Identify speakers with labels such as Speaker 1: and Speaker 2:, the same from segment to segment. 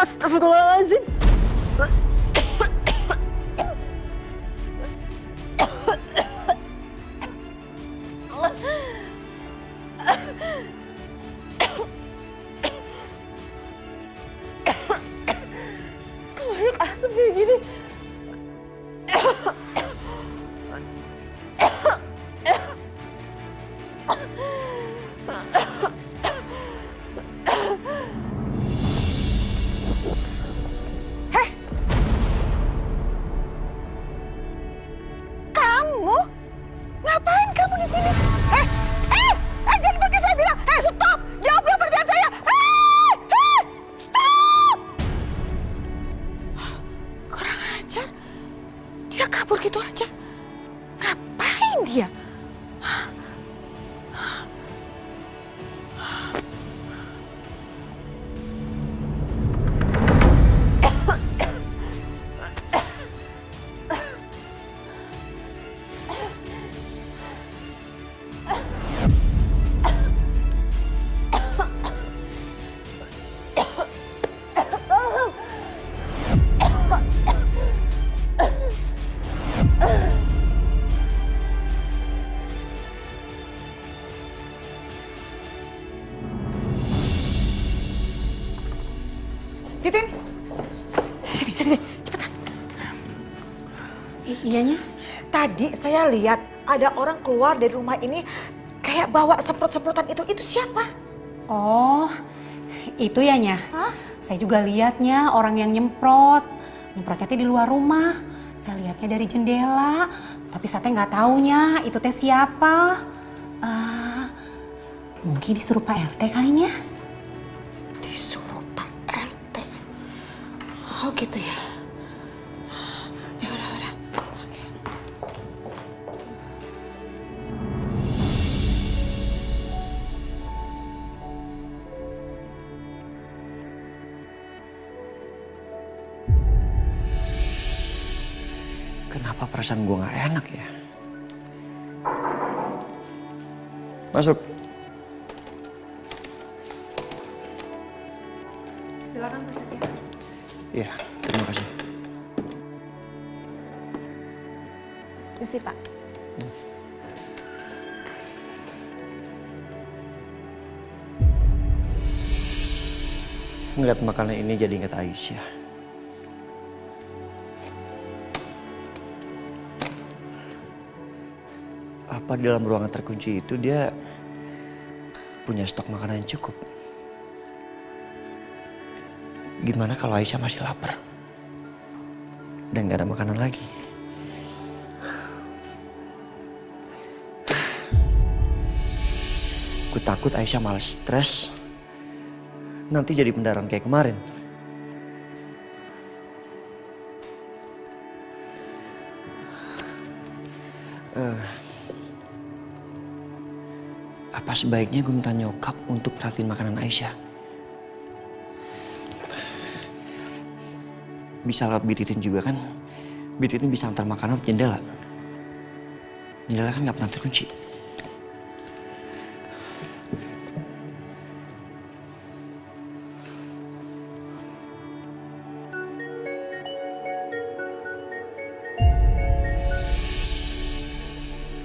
Speaker 1: Astagfirullahaladzim. Banyak asap kayak gini.
Speaker 2: Kamu? Ngapain kamu di sini? Jangan pergi saya bilang. Stop! Jawab dulu pertanyaan saya. Stop! Kurang ajar. Dia kabur gitu aja. Ngapain dia? Titin, sini, cepetan.
Speaker 1: Iyanya?
Speaker 2: Tadi saya lihat ada orang keluar dari rumah ini kayak bawa semprot-semprotan itu. Itu siapa?
Speaker 3: Oh, itu ya Nya.
Speaker 2: Hah?
Speaker 3: Saya juga lihatnya orang yang nyemprot. Nyemprotnya teh di luar rumah. Saya lihatnya dari jendela. Tapi saya teh nggak taunya itu teh siapa. Mungkin disuruh Pak RT kalinya.
Speaker 2: Disuruh Pak RT. Oh gitu ya. Ya udah. Oke.
Speaker 4: Kenapa perasaan gue gak enak ya? Masuk.
Speaker 3: Silakan Pak Satya.
Speaker 4: Iya, terima kasih.
Speaker 3: Misi Pak.
Speaker 4: Ngeliat makanan ini jadi ingat Aisyah. Apa di dalam ruangan terkunci itu dia punya stok makanan yang cukup? Gimana kalau Aisyah masih lapar dan gak ada makanan lagi? Ku takut Aisyah malah stres, nanti jadi pendarahan kayak kemarin. Apa sebaiknya gue minta nyokap untuk perhatiin makanan Aisyah? Bisa lewat Bititin juga kan? Bititin bisa antar makanan ke jendela. Jendela kan gak pernah terkunci.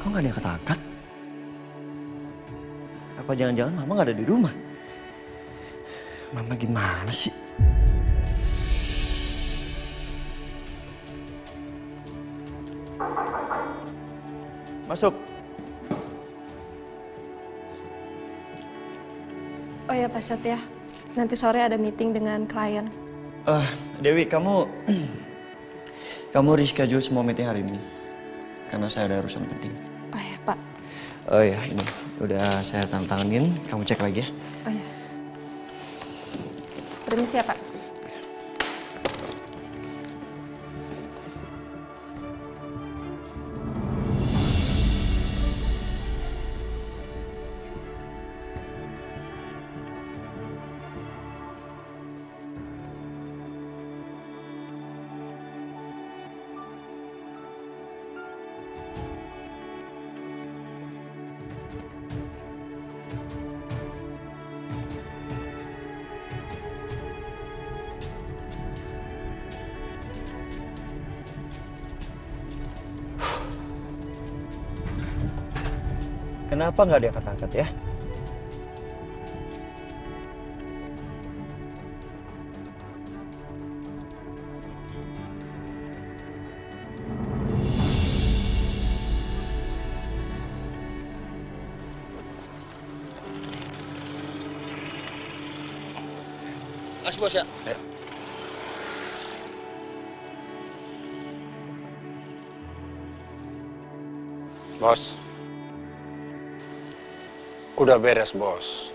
Speaker 4: Kok gak ada yang angkat? Apa jangan-jangan Mama gak ada di rumah? Mama gimana sih? Masuk.
Speaker 5: Oh ya Pak Satya, nanti sore ada meeting dengan klien.
Speaker 4: Dewi, kamu reschedule semua meeting hari ini. Karena saya ada urusan penting.
Speaker 5: Oh ya Pak.
Speaker 4: Oh ya, ini udah saya tandatanganin. Kamu cek lagi ya.
Speaker 5: Oh ya. Permisi ya Pak.
Speaker 4: Kenapa nggak diangkat-angkat ya?
Speaker 6: Mas bos ya. Bos. Udah beres, bos.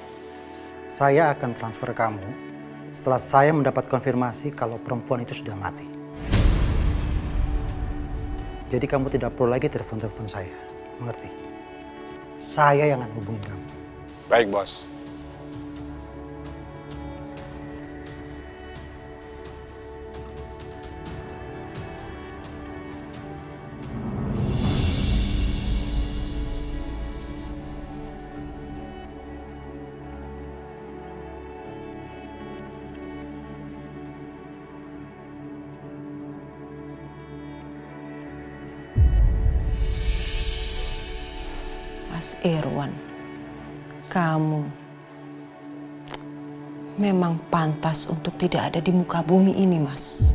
Speaker 7: Saya akan transfer kamu setelah saya mendapat konfirmasi kalau perempuan itu sudah mati. Jadi kamu tidak perlu lagi telepon-telepon saya, mengerti? Saya yang akan hubungi kamu.
Speaker 6: Baik, bos.
Speaker 8: Mas Irwan, kamu memang pantas untuk tidak ada di muka bumi ini, Mas.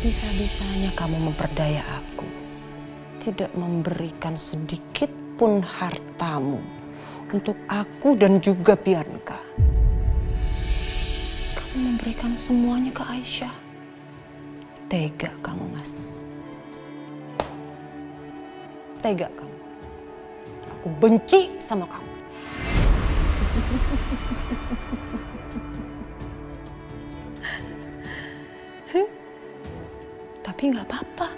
Speaker 8: Bisa-bisanya kamu memperdaya aku, tidak memberikan sedikit pun hartamu untuk aku dan juga Bianca. Kamu memberikan semuanya ke Aisyah. Tega kamu, Mas. Tega kamu. Aku benci sama kamu. Tapi nggak apa-apa.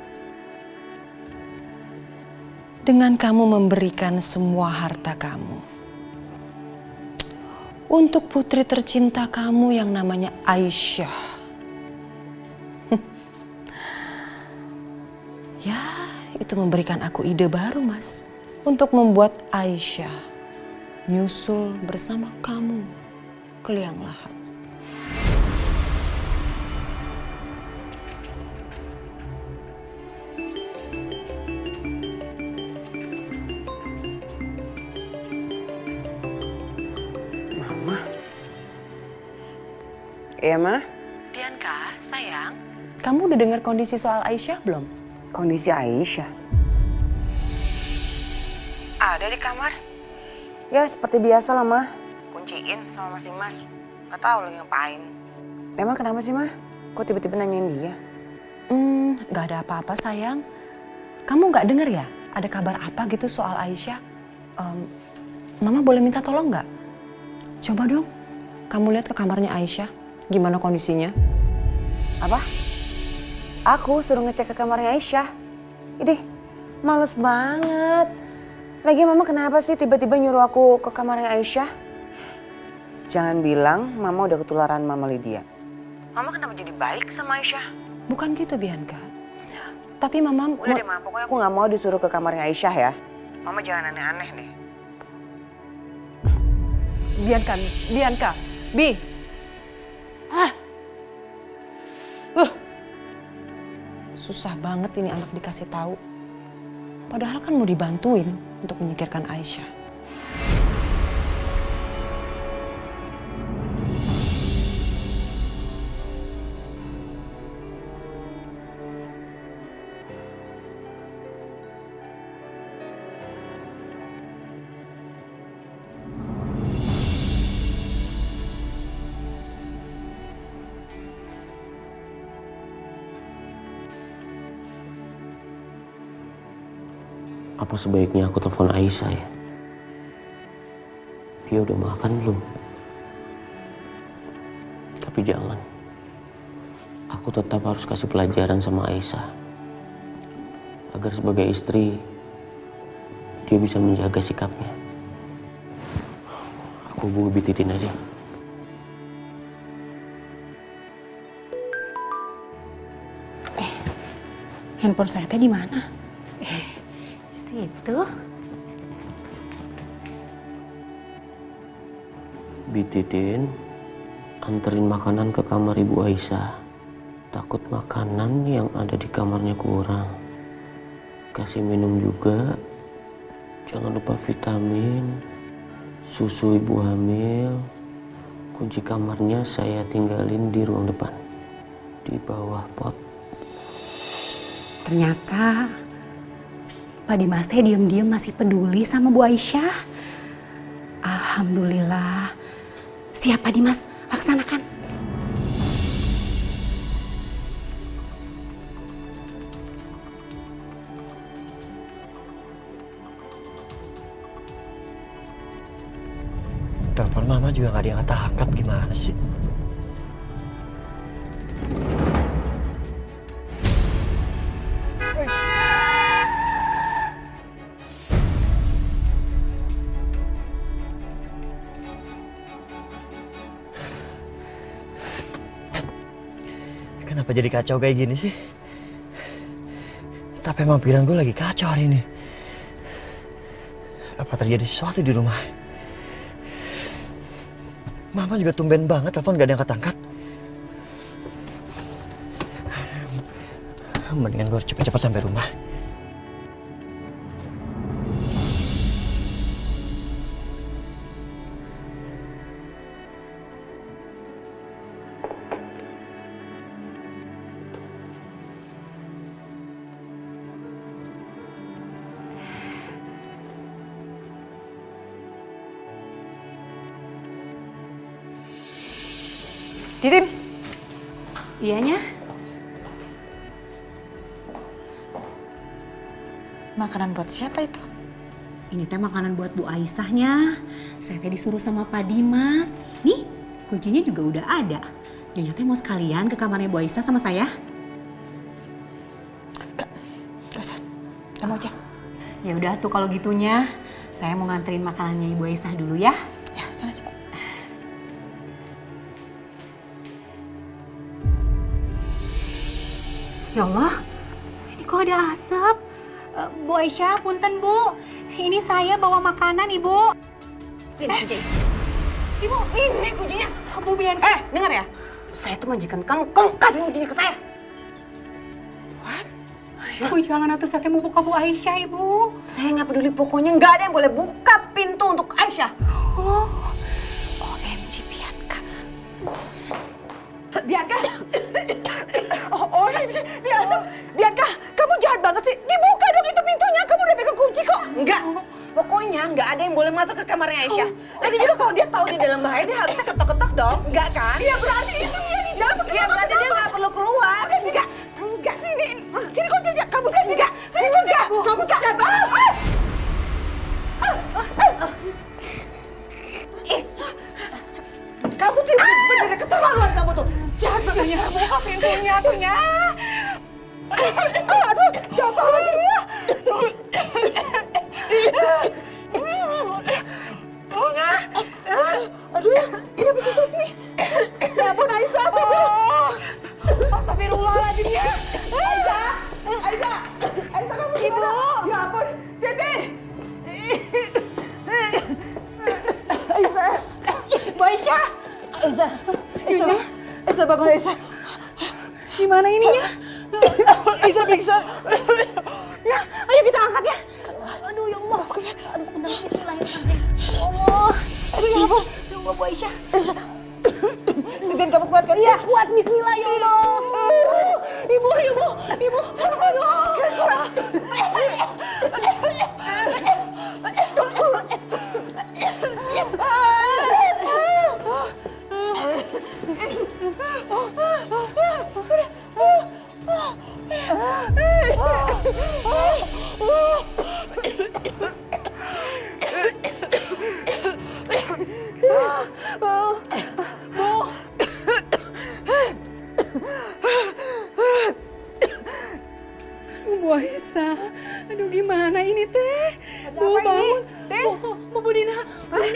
Speaker 8: Dengan kamu memberikan semua harta kamu untuk putri tercinta kamu yang namanya Aisyah. Ya, itu memberikan aku ide baru, Mas. Untuk membuat Aisyah nyusul bersama kamu ke liang lahat.
Speaker 9: Mama. Iya, Ma?
Speaker 8: Bianca, sayang. Kamu udah dengar kondisi soal Aisyah belum?
Speaker 9: Kondisi Aisyah? Ada di kamar. Ya seperti biasa lah, Ma. Kunciin sama Mas Dimas. Gak tahu lagi ngapain. Emang kenapa sih, Ma? Kok tiba-tiba nanyain dia?
Speaker 8: Gak ada apa-apa, sayang. Kamu gak denger ya? Ada kabar apa gitu soal Aisyah? Mama boleh minta tolong gak? Coba dong, kamu lihat ke kamarnya Aisyah. Gimana kondisinya?
Speaker 9: Apa? Aku suruh ngecek ke kamarnya Aisyah. Idih, males banget. Lagi Mama kenapa sih tiba-tiba nyuruh aku ke kamarnya Aisyah? Jangan bilang Mama udah ketularan Mama Lydia. Mama kenapa jadi baik sama Aisyah?
Speaker 8: Bukan gitu, Bianca. Tapi Mama...
Speaker 9: Udah deh, Ma. Pokoknya aku gak mau disuruh ke kamarnya Aisyah ya. Mama jangan aneh-aneh deh.
Speaker 8: Bianca, Bi. Susah banget ini anak dikasih tahu. Padahal kan mau dibantuin untuk menyingkirkan Aisyah.
Speaker 10: Apa sebaiknya aku telepon Aisyah ya? Dia udah makan belum? Tapi jangan. Aku tetap harus kasih pelajaran sama Aisyah. Agar sebagai istri, dia bisa menjaga sikapnya. Aku hubungi Bititin aja.
Speaker 3: Handphone saya teh di mana? Situ.
Speaker 10: Bititin, anterin makanan ke kamar Ibu Aisyah. Takut makanan yang ada di kamarnya kurang. Kasih minum juga, Jangan lupa vitamin, susu ibu hamil. Kunci kamarnya saya tinggalin di ruang depan, di bawah pot.
Speaker 3: Ternyata Pak Dimas teh diem-diem masih peduli sama Bu Aisyah. Alhamdulillah. Siap Pak Dimas, laksanakan.
Speaker 4: Telepon mama juga nggak diangkat-angkat, gimana sih? Kenapa jadi kacau kayak gini sih? Tapi emang pikiran gue lagi kacau hari ini. Apa terjadi sesuatu di rumah? Mama juga tumben banget, telepon gak diangkat-angkat. Mendingan gue harus cepet-cepet sampai rumah.
Speaker 2: Titin,
Speaker 3: Iyanya?
Speaker 2: makanan buat siapa itu?
Speaker 3: Ini teh makanan buat Bu Aisyahnya. Saya teh disuruh sama Pak Dimas. Nih, kuncinya juga udah ada. Nyonya teh mau sekalian ke kamarnya Bu Aisyah sama saya?
Speaker 2: Gak usah, kamu aja.
Speaker 3: Ya udah tuh kalau gitunya, saya mau nganterin makanannya Ibu Aisyah dulu ya.
Speaker 2: Ya, sana cepat.
Speaker 3: Ya Allah, ini kok ada asap? Bu Aisyah, punten Bu. Ini saya bawa makanan, Ibu.
Speaker 9: Sini kunci.
Speaker 3: Ibu, ini kuncinya. Bu Bianca.
Speaker 9: Dengar ya. Saya tuh majikan kamu kasih kuncinya ke saya.
Speaker 3: Ibu jangan atuh saya mau buka Bu Aisyah, Ibu.
Speaker 9: Saya nggak peduli, pokoknya nggak ada yang boleh buka pintu untuk Aisyah.
Speaker 2: OMG, Bianca. Bianca. OMG, Bianca, kamu jahat banget sih. Dibuka dong itu pintunya, kamu udah pegang kunci kok.
Speaker 9: Enggak. Pokoknya nggak ada yang boleh masuk ke kamarnya Aisyah. Lagi juga kalau dia tahu di dalam bahaya, dia harusnya ketok-ketok dong. Enggak kan?
Speaker 2: Iya, berarti itu dia di dalam.
Speaker 9: Iya, berarti dia nggak perlu keluar.
Speaker 2: Enggak, sini kuncinya. Kamu tuh enggak. Sini kuncinya. Kamu tuh jahat banget. Kamu tuh bener-bener keterlaluan kamu tuh. Jahat banget.
Speaker 3: Buka pintunya tuhnya.
Speaker 2: Aduh, jatuh lagi. Aduh, ini apa susah sih? Ya ampun, Aisyah, tunggu.
Speaker 3: Astagfirullahaladzim ya.
Speaker 2: Aisyah, kamu gimana? Ya ampun, Titin. Aisyah.
Speaker 3: Bu Aisyah.
Speaker 2: Aisyah, bangun Aisyah.
Speaker 3: Gimana ininya?
Speaker 2: Aisyah pingsan.
Speaker 3: Nah, ayo kita angkat ya. Aduh ya Allah. Aduh bentar, bismillahirrahmanirrahim. Allah.
Speaker 2: Aduh, ya ampun.
Speaker 3: Ya Allah Bu Aisyah.
Speaker 2: Titin, kamu kuat kan?
Speaker 3: Ya kuat, bismillah ya Allah. Ibu. Bu Aisyah, aduh gimana ini teh? Bu bangun, Bu Dina,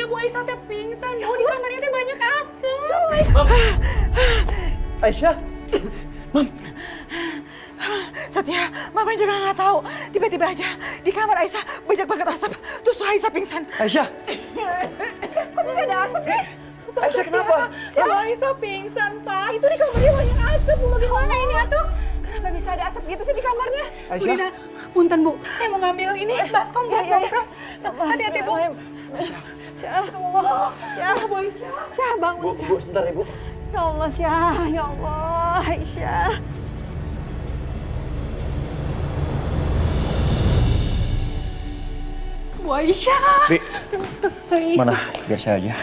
Speaker 3: Bu Aisyah teh pingsan, Bu di kamarnya teh banyak asap.
Speaker 4: Aisyah, Mam.
Speaker 2: Satya, Mama juga nggak tahu. Tiba-tiba aja di kamar Aisyah banyak banget asap. Terus Aisyah pingsan.
Speaker 4: Aisyah.
Speaker 3: Kok bisa ada asap sih?
Speaker 4: Aisyah kenapa?
Speaker 3: Bu Aisyah pingsan, Pak. Itu di kamarnya banyak asap, Bu. Bagaimana ini atuh? Kenapa bisa ada asap gitu sih di kamarnya?
Speaker 4: Aisyah?
Speaker 3: Punten Bu, saya mau ngambil ini baskom buat kompres. Hati-hati Bu.
Speaker 2: Syah, Bu Aisyah. Syah, bangun.
Speaker 4: Bu, sebentar Ibu.
Speaker 2: Ya Allah, Syah. Ya Allah, Aisyah.
Speaker 3: Bu Aisyah.
Speaker 4: Bi, mana? Biar saya aja.